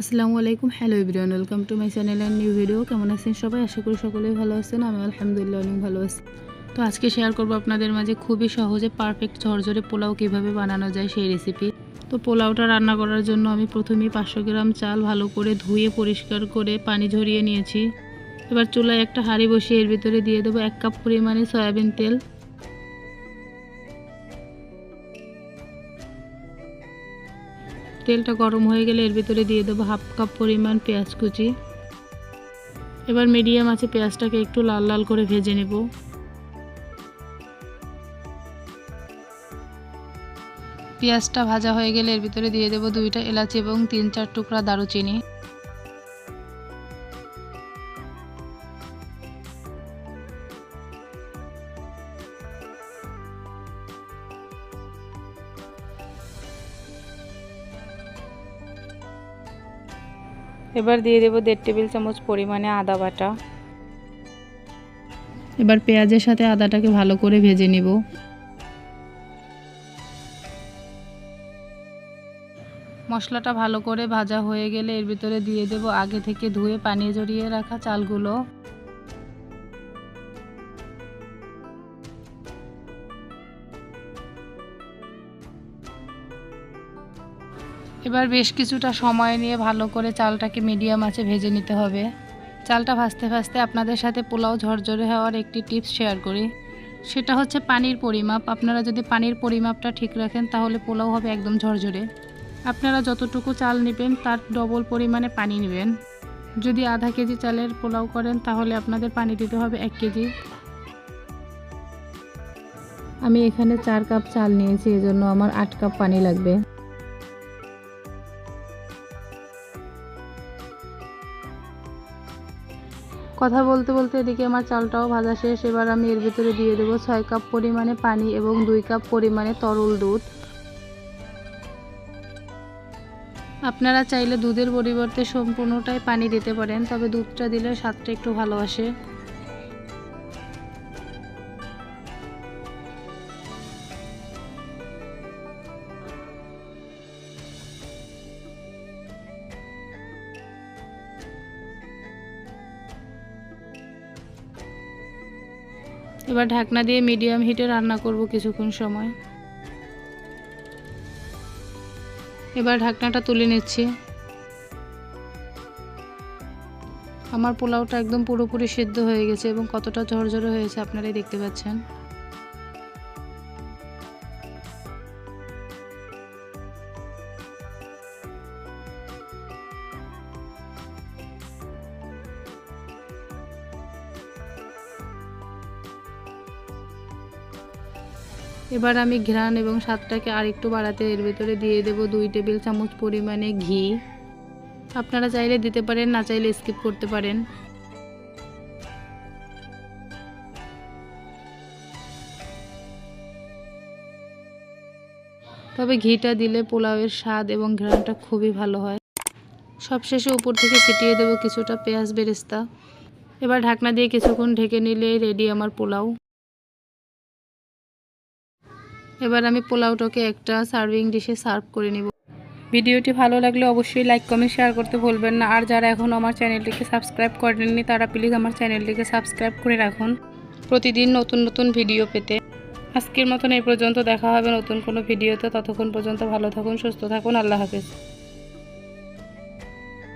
আসসালামু আলাইকুম, hello everyone, welcome to my channel and new video. কেমন আছেন সবাই? আশা করি সকলেই ভালো আছেন। আমি আলহামদুলিল্লাহ অনেক ভালো আছি। তো আজকে শেয়ার করব আপনাদের মাঝে খুবই সহজে পারফেক্ট ঝরঝরে পোলাও কিভাবে বানানো যায় সেই রেসিপি। তো পোলাওটা রান্না করার জন্য আমি প্রথমেই 500 গ্রাম চাল ভালো করে ধুয়ে পরিষ্কার করে পানি ঝরিয়ে নিয়েছি। এবার চুলায় একটা হাঁড়ি বসিয়ে এর ভিতরে দিয়ে দেবো 1 কাপ পরিমাণে সয়াবিন তেল। তেলটা গরম হয়ে গেলে এর ভিতরে দিয়ে দেবো 1/2 কাপ পরিমাণ পেঁয়াজ কুচি। এবার মিডিয়াম আছে পেঁয়াজটাকে একটু লাল লাল করে ভেজে নেব। পেঁয়াজটা ভাজা হয়ে গেলে এর ভিতরে দিয়ে দেব 2টা এলাচি এবং 3-4 টুকরা দারুচিনি। এবার দিয়ে দেব 1.5 টেবিল চামচ পরিমাণে আদা বাটা। এবার পেঁয়াজের সাথে আদাটাকে ভালো করে ভেজে নিব। মশলাটা ভালো করে ভাজা হয়ে গেলে এর ভিতরে দিয়ে দেব আগে থেকে ধুয়ে পানি ঝরিয়ে রাখা চালগুলো। এবার বেশ কিছুটা সময় নিয়ে ভালো করে চালটাকে মিডিয়াম আঁচে ভেজে নিতে হবে। চালটা ভাজতে ভাজতে আপনাদের সাথে পোলাও ঝরঝরে হওয়ার একটি টিপস শেয়ার করি। সেটা হচ্ছে পানির পরিমাপ। আপনারা যদি পানির পরিমাপটা ঠিক রাখেন তাহলে পোলাও হবে একদম ঝরঝরে। আপনারা যতটুকু চাল নেবেন তার ডবল পরিমাণে পানি নেবেন। যদি আধা কেজি চালের পোলাও করেন তাহলে আপনাদের পানি দিতে হবে 1 কেজি। আমি এখানে 4 কাপ চাল নিয়েছি, এজন্য আমার 8 কাপ পানি লাগবে। কথা বলতে বলতে এদিকে আমার চালটাও ভাজা শেষ। এবার আমি এর ভিতরে দিয়ে দেবো 6 কাপ পরিমাণে পানি এবং 2 কাপ পরিমাণে তরল দুধ। আপনারা চাইলে দুধের পরিবর্তে সম্পূর্ণটাই পানি দিতে পারেন, তবে দুধটা দিলে স্বাদটা একটু ভালো আসে। এবার ঢাকনা দিয়ে মিডিয়াম হিটে রান্না করব কিছুক্ষণ সময়। এবার ঢাকনাটা তুলে নিচ্ছি। আমার পোলাওটা একদম পুরোপুরি সিদ্ধ হয়ে গেছে এবং কতটা ঝরঝরে হয়েছে আপনারাই দেখতে পাচ্ছেন। এবার আমি ঘ্রাণ এবং স্বাদটাকে আরেকটু বাড়াতে এর ভিতরে দিয়ে দেব 2 টেবিল চামচ পরিমাণে ঘি। আপনারা চাইলে দিতে পারেন, না চাইলে স্কিপ করতে পারেন। তবে ঘিটা দিলে পোলাওয়ের স্বাদ এবং ঘ্রাণটা খুবই ভালো হয়। সবশেষে উপর থেকে ছিটিয়ে দেব কিছুটা পেঁয়াজ বেরেস্তা। এবার ঢাকনা দিয়ে কিছুক্ষণ ঢেকে নিলে রেডি আমার পোলাও। এবার আমি পোলাওটাকে একটা সার্ভিং ডিশে সার্ভ করে নিব। ভিডিওটি ভালো লাগলে অবশ্যই লাইক কমেন্ট শেয়ার করতে ভুলবেন না। আর যারা এখনও আমার চ্যানেলটিকে সাবস্ক্রাইব করেননি তারা প্লিজ আমার চ্যানেলটিকে সাবস্ক্রাইব করে রাখুন প্রতিদিন নতুন নতুন ভিডিও পেতে। আজকের মতন এই পর্যন্ত, দেখা হবে নতুন কোনো ভিডিওতে। ততক্ষণ পর্যন্ত ভালো থাকুন, সুস্থ থাকুন। আল্লাহ হাফেজ।